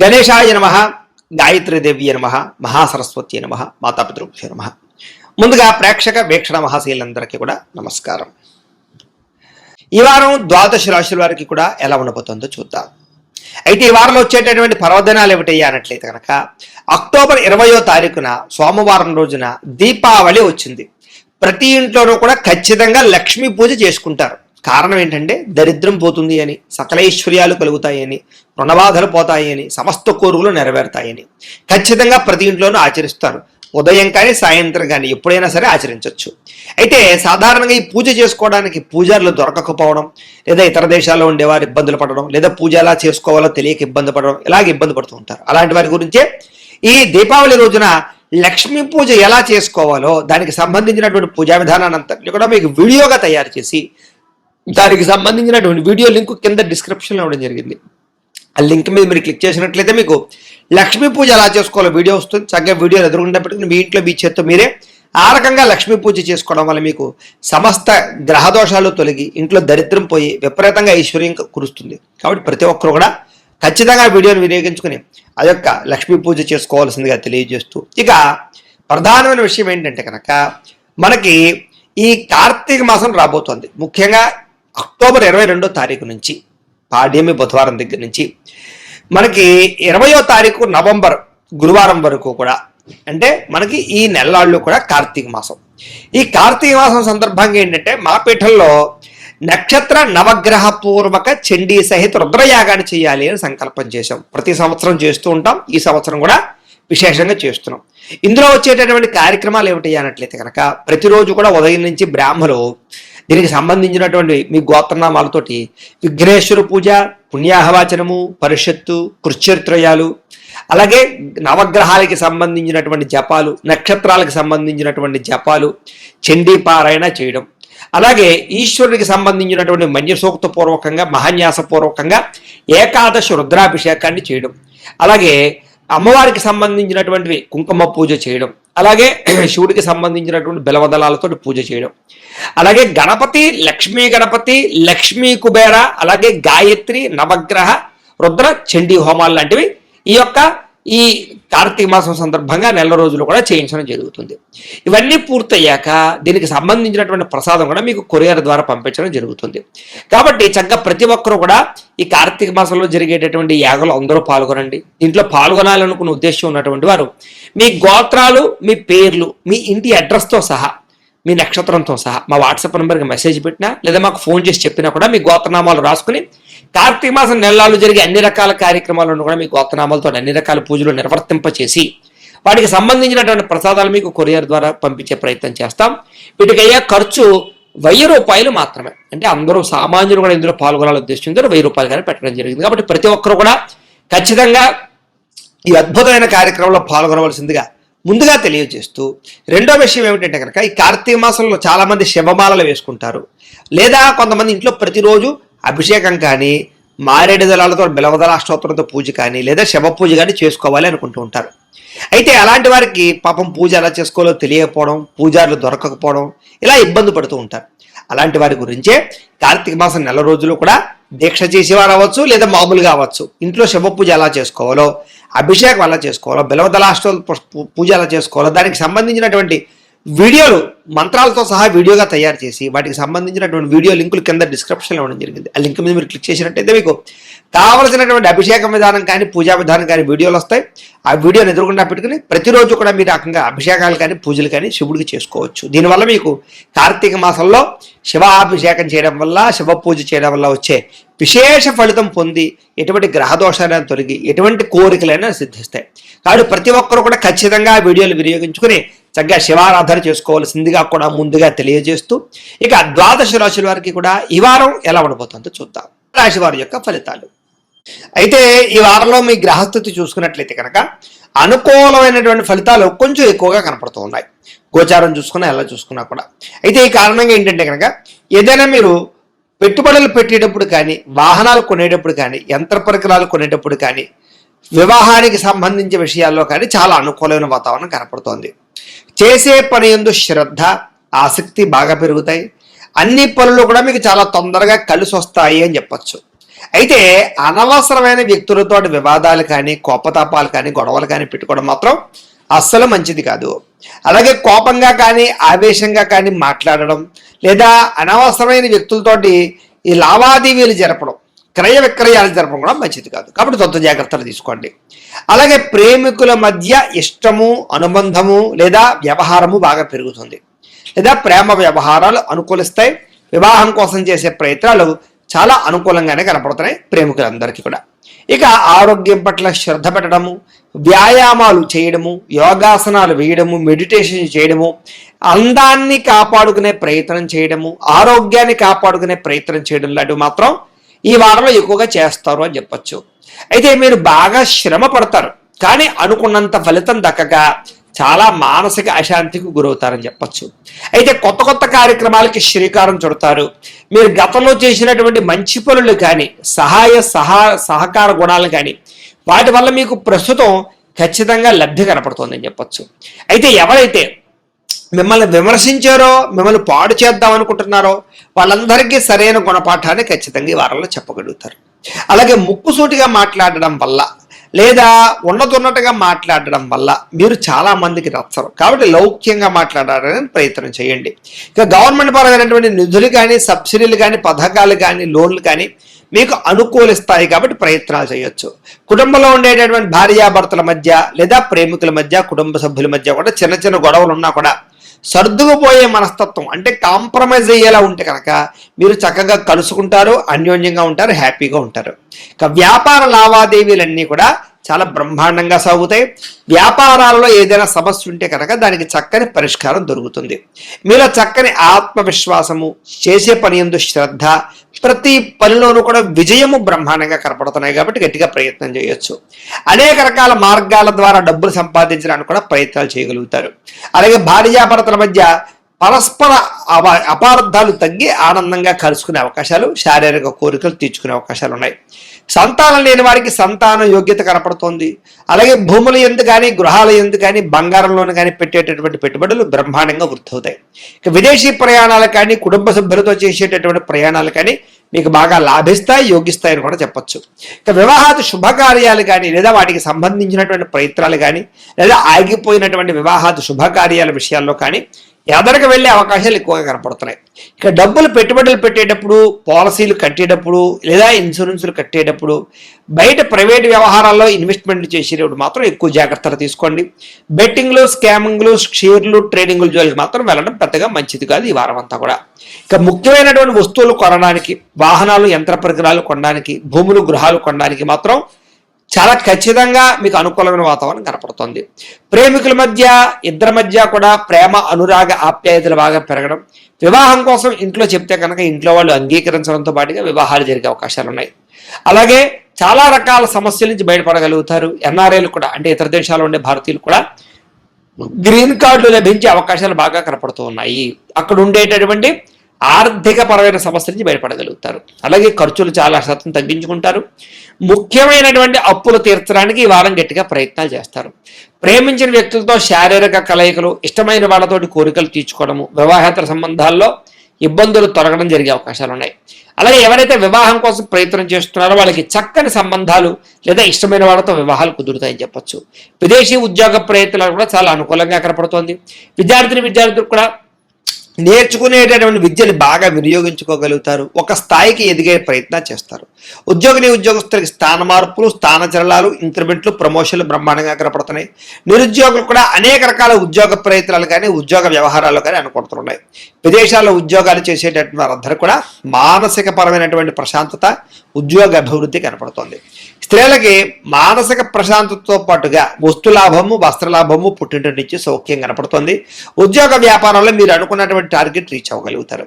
గణేశాయ నమః, గాయత్రీదేవ్య నమః, మహాసరస్వతి నమః, మాతాపితృభ్యో నమః. ముందుగా ప్రేక్షక వీక్షణ మహాశీలందరికీ కూడా నమస్కారం. ఈ వారం ద్వాదశ రాశుల వారికి కూడా ఎలా ఉండబోతుందో చూద్దాం. అయితే ఈ వారంలో వచ్చేటటువంటి పర్వదినాలు ఏమిటయ్యా అన్నట్లయితే కనుక అక్టోబర్ 20వ తారీఖున సోమవారం రోజున దీపావళి వచ్చింది. ప్రతి ఇంట్లోనూ కూడా ఖచ్చితంగా లక్ష్మీ పూజ చేసుకుంటారు. కారణం ఏంటంటే దరిద్రం పోతుంది అని, సకల ఐశ్వర్యాలు కలుగుతాయని, రుణబాధలు పోతాయని, సమస్త కోరికలు నెరవేరుతాయని ఖచ్చితంగా ప్రతి ఇంట్లోనూ ఆచరిస్తారు. ఉదయం కానీ సాయంత్రం కానీ ఎప్పుడైనా సరే ఆచరించవచ్చు. అయితే సాధారణంగా ఈ పూజ చేసుకోవడానికి పూజారులు దొరకకపోవడం, లేదా ఇతర దేశాల్లో ఉండేవారు ఇబ్బందులు పడడం, లేదా పూజ ఎలా చేసుకోవాలో తెలియక ఇబ్బంది పడడం, ఇలాగ ఇబ్బంది పడుతూ ఉంటారు. అలాంటి వారి గురించే ఈ దీపావళి రోజున లక్ష్మీ పూజ ఎలా చేసుకోవాలో దానికి సంబంధించినటువంటి పూజా విధానాన్ని అంతా కూడా మీకు వీడియోగా తయారు చేసి దానికి సంబంధించినటువంటి వీడియో లింక్ కింద డిస్క్రిప్షన్లో ఇవ్వడం జరిగింది. ఆ లింక్ మీద మీరు క్లిక్ చేసినట్లయితే మీకు లక్ష్మీ పూజ ఎలా చేసుకోవాలో వీడియో వస్తుంది. చక్కగా వీడియో ఎదురుగుండా పెట్టుకుని మీ ఇంట్లో మీ చేత్తో మీరే ఆ రకంగా లక్ష్మీ పూజ చేసుకోవడం వల్ల మీకు సమస్త గ్రహదోషాలు తొలగి ఇంట్లో దరిద్రం పోయి విపరీతంగా ఐశ్వర్యం కురుస్తుంది. కాబట్టి ప్రతి ఒక్కరు కూడా ఖచ్చితంగా వీడియోని వినియోగించుకుని ఆ యొక్క లక్ష్మీ పూజ చేసుకోవాల్సిందిగా తెలియజేస్తూ, ఇక ప్రధానమైన విషయం ఏంటంటే కనుక మనకి ఈ కార్తీక మాసం రాబోతోంది. ముఖ్యంగా అక్టోబర్ 22వ తారీఖు నుంచి పాడ్యమి బుధవారం దగ్గర నుంచి మనకి 20వ తారీఖు నవంబర్ గురువారం వరకు కూడా, అంటే మనకి ఈ నెలల్లో కూడా కార్తీక మాసం. ఈ కార్తీక మాసం సందర్భంగా ఏంటంటే మా పీఠంలో నక్షత్ర నవగ్రహ పూర్వక చండీ సహిత రుద్రయాగాన్ని చేయాలి అని సంకల్పం చేశాం. ప్రతి సంవత్సరం చేస్తూ ఉంటాం. ఈ సంవత్సరం కూడా విశేషంగా చేస్తున్నాం. ఇందులో వచ్చేటటువంటి కార్యక్రమాలు ఏమిటి అన్నట్లయితే కనుక ప్రతిరోజు కూడా ఉదయం నుంచి బ్రాహ్మలు దీనికి సంబంధించినటువంటి మీ గోత్రనామాలతోటి విఘ్నేశ్వర పూజ, పుణ్యాహవాచనము, పరిషత్తు, కృశ్చరిత్రయాలు, అలాగే నవగ్రహాలకి సంబంధించినటువంటి జపాలు, నక్షత్రాలకు సంబంధించినటువంటి జపాలు, చండీ పారాయణ చేయడం, అలాగే ఈశ్వరుడికి సంబంధించినటువంటి మన్యసూక్త పూర్వకంగా మహాన్యాసపూర్వకంగా ఏకాదశి రుద్రాభిషేకాన్ని చేయడం, అలాగే అమ్మవారికి సంబంధించినటువంటి కుంకుమ పూజ చేయడం, అలాగే శివుడికి సంబంధించినటువంటి బెలవదళాలతో పూజ చేయడం, అలాగే గణపతి, లక్ష్మీ గణపతి, లక్ష్మీ కుబేర, అలాగే గాయత్రి, నవగ్రహ, రుద్ర, చండీ హోమాలు లాంటివి ఈ కార్తీక మాసం సందర్భంగా నెల రోజులు కూడా చేయించడం జరుగుతుంది. ఇవన్నీ పూర్తయ్యాక దీనికి సంబంధించినటువంటి ప్రసాదం కూడా మీకు కొరియర్ ద్వారా పంపించడం జరుగుతుంది. కాబట్టి చక్కగా ప్రతి ఒక్కరూ కూడా ఈ కార్తీక మాసంలో జరిగేటటువంటి యాగలు అందరూ పాల్గొనండి. దీంట్లో పాల్గొనాలనుకున్న ఉద్దేశం ఉన్నటువంటి వారు మీ గోత్రాలు, మీ పేర్లు, మీ ఇంటి అడ్రస్తో సహా, మీ నక్షత్రంతో సహా మా వాట్సాప్ నెంబర్కి మెసేజ్ పెట్టినా లేదా మాకు ఫోన్ చేసి చెప్పినా కూడా మీ గోత్రనామాలు రాసుకుని కార్తీక మాసం నెలలు జరిగే అన్ని రకాల కార్యక్రమాలను కూడా మీ గోత్రనామాలతో అన్ని రకాల పూజలు నిర్వర్తింపచేసి వాటికి సంబంధించినటువంటి ప్రసాదాలు మీకు కొరియర్ ద్వారా పంపించే ప్రయత్నం చేస్తాం. వీటికి అయ్యే ఖర్చు 1000 రూపాయలు మాత్రమే. అంటే అందరూ సామాన్యులు కూడా ఇందులో పాల్గొనాలని ఉద్దేశంతో 1000 రూపాయలు కానీ పెట్టడం జరిగింది. కాబట్టి ప్రతి ఒక్కరు కూడా ఖచ్చితంగా ఈ అద్భుతమైన కార్యక్రమంలో పాల్గొనవలసిందిగా ముందుగా తెలియజేస్తూ, రెండో విషయం ఏమిటంటే కనుక ఈ కార్తీక మాసంలో చాలామంది శివమాలలు వేసుకుంటారు, లేదా కొంతమంది ఇంట్లో ప్రతిరోజు అభిషేకం కానీ, మారేడు దళాలతో బిలవదళ అష్టోత్తరంతో పూజ కానీ, లేదా శవ పూజ కానీ చేసుకోవాలి అనుకుంటూ ఉంటారు. అయితే అలాంటి వారికి పాపం పూజ ఎలా చేసుకోవాలో తెలియకపోవడం, పూజారులు దొరకకపోవడం, ఇలా ఇబ్బంది పడుతూ ఉంటారు. అలాంటి వారి గురించే కార్తీక మాసం నెల రోజులు కూడా దీక్ష చేసేవారు అవ్వచ్చు, లేదా మామూలుగా అవ్వచ్చు, ఇంట్లో శవ పూజ ఎలా చేసుకోవాలో, అభిషేకం ఎలా చేసుకోవాలో, బిలవదళాష్టో పూజ ఎలా చేసుకోవాలో దానికి సంబంధించినటువంటి వీడియోలు మంత్రాలతో సహా వీడియోగా తయారు చేసి వాటికి సంబంధించినటువంటి వీడియో లింకులు కింద డిస్క్రిప్షన్లో ఇవ్వడం జరిగింది. ఆ లింక్ మీద మీరు క్లిక్ చేసినట్టయితే మీకు కావలసినటువంటి అభిషేకం విధానం కానీ, పూజా విధానం కానీ వీడియోలు వస్తాయి. ఆ వీడియోని ఎదురుకుండా పెట్టుకుని ప్రతిరోజు కూడా మీరు రకంగా అభిషేకాలు కానీ, పూజలు కానీ శివుడికి చేసుకోవచ్చు. దీనివల్ల మీకు కార్తీక మాసంలో శివాభిషేకం చేయడం వల్ల, శివ పూజ చేయడం వల్ల వచ్చే విశేష ఫలితం పొంది ఎటువంటి గ్రహదోషాలను తొలగి ఎటువంటి కోరికలైనా సిద్ధిస్తాయి. కాబట్టి ప్రతి ఒక్కరు కూడా ఖచ్చితంగా వీడియోలు వినియోగించుకుని చక్కగా శివారాధన చేసుకోవాల్సిందిగా కూడా ముందుగా తెలియజేస్తూ, ఇక ద్వాదశ రాశుల వారికి కూడా ఈ వారం ఎలా ఉండబోతుందో చూద్దాం. రాశి వారి యొక్క ఫలితాలు. అయితే ఈ వారంలో మీ గ్రహస్థితి చూసుకున్నట్లయితే కనుక అనుకూలమైనటువంటి ఫలితాలు కొంచెం ఎక్కువగా కనపడుతూ ఉన్నాయి. గోచారం చూసుకున్నా ఎలా చూసుకున్నా కూడా. అయితే ఈ కారణంగా ఏంటంటే కనుక ఏదైనా మీరు పెట్టుబడులు పెట్టేటప్పుడు కానీ, వాహనాలు కొనేటప్పుడు కానీ, యంత్ర పరికరాలు కొనేటప్పుడు కానీ, వివాహానికి సంబంధించిన విషయాల్లో కానీ చాలా అనుకూలమైన వాతావరణం కనపడుతోంది. చేసే పని యందు శ్రద్ధ, ఆసక్తి బాగా పెరుగుతాయి. అన్ని పనులు కూడా మీకు చాలా తొందరగా కలిసి వస్తాయి అని చెప్పచ్చు. అయితే అనవసరమైన వ్యక్తులతో వివాదాలు కానీ కోపతాపాలు కానీ గొడవలు కానీ పెట్టుకోవడం మాత్రం అస్సలు మంచిది కాదు. అలాగే కోపంగా కానీ ఆవేశంగా కానీ మాట్లాడడం లేదా అనవసరమైన వ్యక్తులతోటి ఈ లావాదేవీలు జరపడం, క్రయ విక్రయాలు జరపడం కూడా మంచిది కాదు. కాబట్టి తొంత జాగ్రత్తలు తీసుకోండి. అలాగే ప్రేమికుల మధ్య ఇష్టము, అనుబంధము లేదా వ్యవహారము బాగా పెరుగుతుంది, లేదా ప్రేమ వ్యవహారాలు అనుకూలిస్తాయి. వివాహం కోసం చేసే ప్రయత్నాలు చాలా అనుకూలంగానే కనపడుతున్నాయి ప్రేమికులందరికీ కూడా. ఇక ఆరోగ్యం పట్ల శ్రద్ధ పెట్టడము, వ్యాయామాలు చేయడము, యోగాసనాలు వేయడము, మెడిటేషన్ చేయడము, అందాన్ని కాపాడుకునే ప్రయత్నం చేయడము, ఆరోగ్యాన్ని కాపాడుకునే ప్రయత్నం చేయడం లాంటివి మాత్రం ఈ వారంలో ఎక్కువగా చేస్తారు అని చెప్పచ్చు. అయితే మీరు బాగా శ్రమ పడతారు, కానీ అనుకున్నంత ఫలితం దక్కక చాలా మానసిక అశాంతికి గురవుతారని చెప్పచ్చు. అయితే కొత్త కొత్త కార్యక్రమాలకి శ్రీకారం చుడతారు. మీరు గతంలో చేసినటువంటి మంచి పనులు కానీ సహకార గుణాలు కానీ వాటి వల్ల మీకు ప్రస్తుతం ఖచ్చితంగా లబ్ధి కనపడుతుందని చెప్పచ్చు. అయితే ఎవరైతే మిమ్మల్ని విమర్శించారో, మిమ్మల్ని పాడు చేద్దాం అనుకుంటున్నారో వాళ్ళందరికీ సరైన గుణపాఠాన్ని ఖచ్చితంగా ఈ వారంలో చెప్పగలుగుతారు. అలాగే ముక్కుసూటిగా మాట్లాడడం వల్ల లేదా ఉన్నతున్నట్టుగా మాట్లాడడం వల్ల మీరు చాలా మందికి నచ్చరు. కాబట్టి లౌక్యంగా మాట్లాడాలని ప్రయత్నం చేయండి. ఇక గవర్నమెంట్ పరమైనటువంటి నిధులు కానీ, సబ్సిడీలు కానీ, పథకాలు కానీ, లోన్లు కానీ మీకు అనుకూలిస్తాయి కాబట్టి ప్రయత్నాలు చేయొచ్చు. కుటుంబంలో ఉండేటటువంటి భార్యాభర్తల మధ్య లేదా ప్రేమికుల మధ్య, కుటుంబ సభ్యుల మధ్య కూడా చిన్న చిన్న గొడవలు ఉన్నా కూడా సర్దుకుపోయే మనస్తత్వం అంటే కాంప్రమైజ్ అయ్యేలా ఉంటే కనుక మీరు చక్కగా కలుసుకుంటారు, అన్యోన్యంగా ఉంటారు, హ్యాపీగా ఉంటారు. ఇక వ్యాపార లావాదేవీలన్నీ కూడా చాలా బ్రహ్మాండంగా సాగుతాయి. వ్యాపారాలలో ఏదైనా సమస్య ఉంటే కనుక దానికి చక్కని పరిష్కారం దొరుకుతుంది. మీలో చక్కని ఆత్మవిశ్వాసము, చేసే పని యందు శ్రద్ధ, ప్రతి పనిలోనూ కూడా విజయము బ్రహ్మాండంగా కనపడుతున్నాయి కాబట్టి గట్టిగా ప్రయత్నం చేయొచ్చు. అనేక రకాల మార్గాల ద్వారా డబ్బులు సంపాదించడానికి కూడా ప్రయత్నాలు చేయగలుగుతారు. అలాగే భార్యాభర్తల మధ్య పరస్పర అపార్థాలు తగ్గి ఆనందంగా కలుసుకునే అవకాశాలు, శారీరక కోరికలు తీర్చుకునే అవకాశాలు ఉన్నాయి. సంతానం లేని వారికి సంతాన యోగ్యత కనపడుతోంది. అలాగే భూముల యందు కానీ, గృహాల యందు కానీ, బంగారంలోను కానీ పెట్టేటటువంటి పెట్టుబడులు బ్రహ్మాండంగా వృద్ధి అవుతాయి. ఇక విదేశీ ప్రయాణాలు కానీ, కుటుంబ సభ్యులతో చేసేటటువంటి ప్రయాణాలు కానీ మీకు బాగా లాభిస్తాయి, యోగిస్తాయని కూడా చెప్పచ్చు. ఇక వివాహాది శుభకార్యాలు కానీ లేదా వాటికి సంబంధించినటువంటి ప్రయత్నాలు కానీ లేదా ఆగిపోయినటువంటి వివాహాది శుభకార్యాల విషయాల్లో కానీ ఎదరికి వెళ్ళే అవకాశాలు ఎక్కువగా కనపడుతున్నాయి. ఇక డబ్బులు పెట్టుబడులు పెట్టేటప్పుడు, పాలసీలు కట్టేటప్పుడు లేదా ఇన్సూరెన్సులు కట్టేటప్పుడు, బయట ప్రైవేట్ వ్యవహారాల్లో ఇన్వెస్ట్మెంట్ చేసేటప్పుడు మాత్రం ఎక్కువ జాగ్రత్తలు తీసుకోండి. బెట్టింగ్లు, స్కామింగ్లు, షేర్లు, ట్రేడింగ్లు జోలికి మాత్రం వెళ్ళడం పెద్దగా మంచిది కాదు ఈ వారం అంతా కూడా. ఇక ముఖ్యమైనటువంటి వస్తువులు కొనడానికి, వాహనాలు, యంత్ర పరికరాలు కొనడానికి, భూములు, గృహాలు కొనడానికి మాత్రం చాలా ఖచ్చితంగా మీకు అనుకూలమైన వాతావరణం కనపడుతుంది. ప్రేమికుల మధ్య, ఇద్దరి మధ్య కూడా ప్రేమ, అనురాగ, ఆప్యాయతలు బాగా పెరగడం, వివాహం కోసం ఇంట్లో చెప్తే కనుక ఇంట్లో వాళ్ళు అంగీకరించడంతో పాటుగా వివాహాలు జరిగే అవకాశాలు ఉన్నాయి. అలాగే చాలా రకాల సమస్యల నుంచి బయటపడగలుగుతారు. ఎన్ఆర్ఐలు కూడా అంటే ఇతర దేశాల్లో ఉండే భారతీయులు కూడా గ్రీన్ కార్డులు లభించే అవకాశాలు బాగా కనపడుతూ ఉన్నాయి. అక్కడ ఉండేటటువంటి ఆర్థిక పరమైన సమస్యల నుంచి బయటపడగలుగుతారు. అలాగే ఖర్చులు చాలా శాతం తగ్గించుకుంటారు. ముఖ్యమైనటువంటి అప్పులు తీర్చడానికి ఈ వారం గట్టిగా ప్రయత్నాలు చేస్తారు. ప్రేమించిన వ్యక్తులతో శారీరక కలయికలు, ఇష్టమైన వాళ్ళతోటి కోరికలు తీర్చుకోవడము, వివాహేతర సంబంధాల్లో ఇబ్బందులు తొలగడం జరిగే అవకాశాలు ఉన్నాయి. అలాగే ఎవరైతే వివాహం కోసం ప్రయత్నం చేస్తున్నారో వాళ్ళకి చక్కని సంబంధాలు లేదా ఇష్టమైన వాళ్ళతో వివాహాలు కుదురుతాయని చెప్పొచ్చు. విదేశీ ఉద్యోగ ప్రయత్నాలు కూడా చాలా అనుకూలంగా కనపడుతోంది. విద్యార్థులకు కూడా నేర్చుకునేటటువంటి విద్యను బాగా వినియోగించుకోగలుగుతారు. ఒక స్థాయికి ఎదిగే ప్రయత్నం చేస్తారు. ఉద్యోగస్తులకి స్థాన మార్పులు, స్థానచలనాలు, ఇంక్రిమెంట్లు, ప్రమోషన్లు బ్రహ్మాండంగా కనపడుతున్నాయి. నిరుద్యోగులు కూడా అనేక రకాల ఉద్యోగ ప్రయత్నాలు కానీ, ఉద్యోగ వ్యవహారాలు కానీ అనుకుంటున్నాయి. విదేశాల్లో ఉద్యోగాలు చేసేటటువంటి వారందరూ కూడా మానసిక పరమైనటువంటి ప్రశాంతత, ఉద్యోగ అభివృద్ధి కనపడుతోంది. స్త్రీలకి మానసిక ప్రశాంతతతో పాటుగా వస్తులాభము, వస్త్రలాభము, పుట్టింటి నుంచి సౌఖ్యం కనపడుతుంది. ఉద్యోగ వ్యాపారంలో మీరు అనుకున్నటువంటి టార్గెట్ రీచ్ అవ్వగలుగుతారు.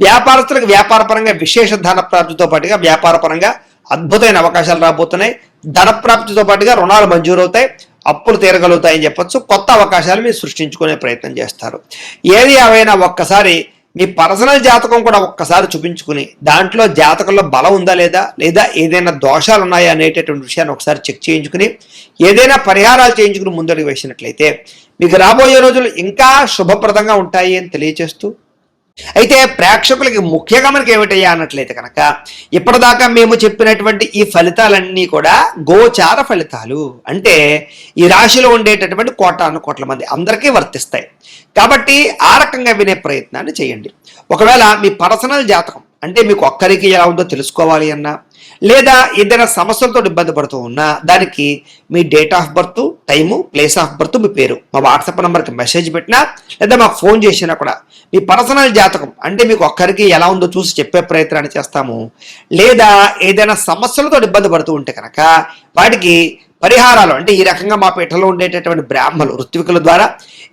వ్యాపారస్తులకు వ్యాపారపరంగా విశేష ధన ప్రాప్తితో పాటుగా వ్యాపారపరంగా అద్భుతమైన అవకాశాలు రాబోతున్నాయి. ధన ప్రాప్తితో పాటుగా రుణాలు మంజూరవుతాయి, అప్పులు తీరగలుగుతాయని చెప్పొచ్చు. కొత్త అవకాశాలు మీరు సృష్టించుకునే ప్రయత్నం చేస్తారు. ఏది ఏవైనా ఒక్కసారి మీ పర్సనల్ జాతకం కూడా ఒక్కసారి చూపించుకుని దాంట్లో జాతకంలో బలం ఉందా లేదా ఏదైనా దోషాలు ఉన్నాయా అనేటటువంటి విషయాన్ని ఒకసారి చెక్ చేయించుకుని ఏదైనా పరిహారాలు చేయించుకుని ముందడుగు వేసినట్లయితే మీకు రాబోయే రోజులు ఇంకా శుభప్రదంగా ఉంటాయి అని తెలియజేస్తూ అయితే ప్రేక్షకులకి ముఖ్యంగా మనకి ఏమిటయ్యా అన్నట్లయితే కనుక ఇప్పటిదాకా మేము చెప్పినటువంటి ఈ ఫలితాలన్నీ కూడా గోచార ఫలితాలు. అంటే ఈ రాశిలో ఉండేటటువంటి కోటాను కోట్ల మంది అందరికీ వర్తిస్తాయి. కాబట్టి ఆ రకంగా వినే ప్రయత్నాన్ని చేయండి. ఒకవేళ మీ పర్సనల్ జాతకం అంటే మీకు ఒక్కరికి ఎలా ఉందో తెలుసుకోవాలి అన్నా, లేదా ఏదైనా సమస్యలతో ఇబ్బంది పడుతూ ఉన్నా, దానికి మీ date of birth, time, place of birth, మీ పేరు మా వాట్సాప్ నెంబర్కి మెసేజ్ పెట్టినా లేదా మాకు ఫోన్ చేసినా కూడా మీ పర్సనల్ జాతకం అంటే మీకు ఒక్కరికి ఎలా ఉందో చూసి చెప్పే ప్రయత్నాన్ని చేస్తాము. లేదా ఏదైనా సమస్యలతో ఇబ్బంది పడుతూ ఉంటే కనుక వాటికి పరిహారాలు అంటే ఈ రకంగా మా పీఠలో ఉండేటటువంటి బ్రాహ్మలు ఋత్వికుల ద్వారా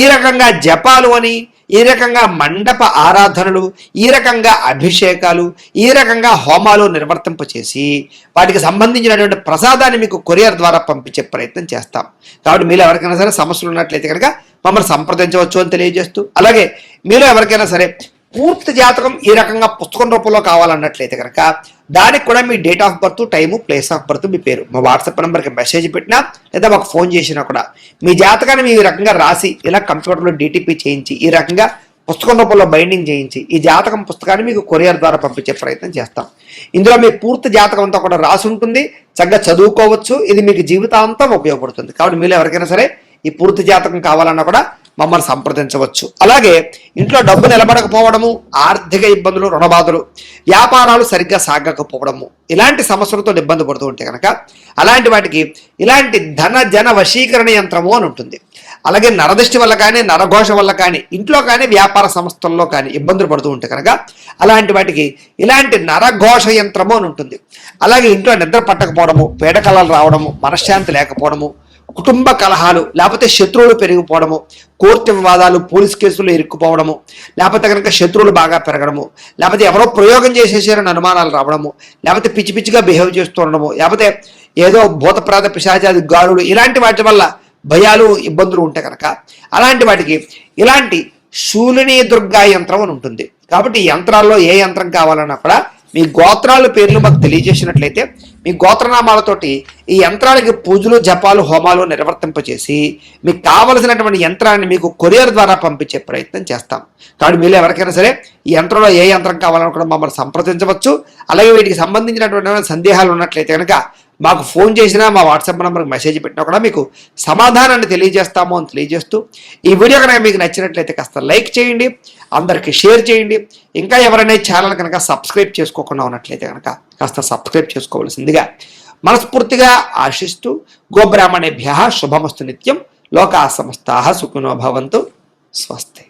ఈ రకంగా జపాలు అని, ఈ రకంగా మండప ఆరాధనలు, ఈ రకంగా అభిషేకాలు, ఈ రకంగా హోమాలు నిర్వర్తింపచేసి వాటికి సంబంధించినటువంటి ప్రసాదాన్ని మీకు కొరియర్ ద్వారా పంపించే ప్రయత్నం చేస్తాం. కాబట్టి మీలో ఎవరికైనా సరే సమస్యలు ఉన్నట్లయితే కనుక మమ్మల్ని సంప్రదించవచ్చు అని తెలియజేస్తూ, అలాగే మీలో ఎవరికైనా సరే పూర్తి జాతకం ఈ రకంగా పుస్తకం రూపంలో కావాలన్నట్లయితే కనుక దానికి కూడా మీ date of birth, time, place of birth, మీ పేరు మా వాట్సాప్ నెంబర్కి మెసేజ్ పెట్టినా లేదా మాకు ఫోన్ చేసినా కూడా మీ జాతకాన్ని మీ రకంగా రాసి ఇలా కంప్యూటర్లో డిటిపి చేయించి ఈ రకంగా పుస్తకం రూపంలో బైండింగ్ చేయించి ఈ జాతకం పుస్తకాన్ని మీకు కొరియర్ ద్వారా పంపించే ప్రయత్నం చేస్తాం. ఇందులో మీ పూర్తి జాతకం అంతా కూడా రాసి ఉంటుంది, చక్కగా చదువుకోవచ్చు. ఇది మీకు జీవితాంతం ఉపయోగపడుతుంది. కాబట్టి మీరు ఎవరికైనా సరే ఈ పూర్తి జాతకం కావాలన్నా కూడా మమ్మల్ని సంప్రదించవచ్చు. అలాగే ఇంట్లో డబ్బు నిలబడకపోవడము, ఆర్థిక ఇబ్బందులు, రుణబాధలు, వ్యాపారాలు సరిగ్గా సాగకపోవడము, ఇలాంటి సమస్యలతో ఇబ్బంది పడుతూ ఉంటే కనుక అలాంటి వాటికి ఇలాంటి ధన జన వశీకరణ యంత్రము అని ఉంటుంది. అలాగే నరదృష్టి వల్ల కానీ, నరఘోష వల్ల కానీ, ఇంట్లో కానీ వ్యాపార సంస్థల్లో కానీ ఇబ్బందులు పడుతూ ఉంటే కనుక అలాంటి వాటికి ఇలాంటి నరఘోష యంత్రము అని ఉంటుంది. అలాగే ఇంట్లో నిద్ర పట్టకపోవడము, పీడకలలు రావడము, మనశ్శాంతి లేకపోవడము, కుటుంబ కలహాలు, లేకపోతే శత్రువులు పెరిగిపోవడము, కోర్టు వివాదాలు, పోలీస్ కేసులు ఇరుక్కుపోవడము, లేకపోతే కనుక శత్రువులు బాగా పెరగడము, లేకపోతే ఎవరో ప్రయోగం చేసేసారని అనుమానాలు రావడము, లేకపోతే పిచ్చి పిచ్చిగా బిహేవ్ చేస్తూ ఉండడము, లేకపోతే ఏదో భూతప్రాత పిశాచాది గాలులు, ఇలాంటి వాటి వల్ల భయాలు ఇబ్బందులు ఉంటే కనుక అలాంటి వాటికి ఇలాంటి శూలిని దుర్గా యంత్రం అని ఉంటుంది. కాబట్టి ఈ యంత్రాల్లో ఏ యంత్రం కావాలన్నా కూడా మీ గోత్రాల పేర్లు మాకు తెలియజేసినట్లయితే మీ గోత్రనామాలతోటి ఈ యంత్రాలకి పూజలు, జపాలు, హోమాలు నిర్వర్తింపచేసి మీకు కావలసినటువంటి యంత్రాన్ని మీకు కొరియర్ ద్వారా పంపించే ప్రయత్నం చేస్తాం. కాబట్టి మీరు ఎవరికైనా సరే ఈ యంత్రంలో ఏ యంత్రం కావాలని కూడా మమ్మల్ని సంప్రదించవచ్చు. అలాగే వీటికి సంబంధించినటువంటి సందేహాలు ఉన్నట్లయితే కనుక మాకు ఫోన్ చేసినా, మా వాట్సాప్ నెంబర్కి మెసేజ్ పెట్టినా కూడా మీకు సమాధానాన్ని తెలియజేస్తాము అని తెలియజేస్తూ, ఈ వీడియో కనుక మీకు నచ్చినట్లయితే కాస్త లైక్ చేయండి, అందరికీ షేర్ చేయండి. ఇంకా ఎవరైనా ఛానల్ కనుక సబ్స్క్రైబ్ చేసుకోకుండా ఉన్నట్లయితే కనుక కాస్త సబ్స్క్రైబ్ చేసుకోవాల్సిందిగా మనస్ఫూర్తిగా ఆశిస్తూ, గోబ్రాహ్మణేభ్యః శుభమస్తు నిత్యం, లోకా సమస్తాః సుఖినో భవంతు, స్వస్తి.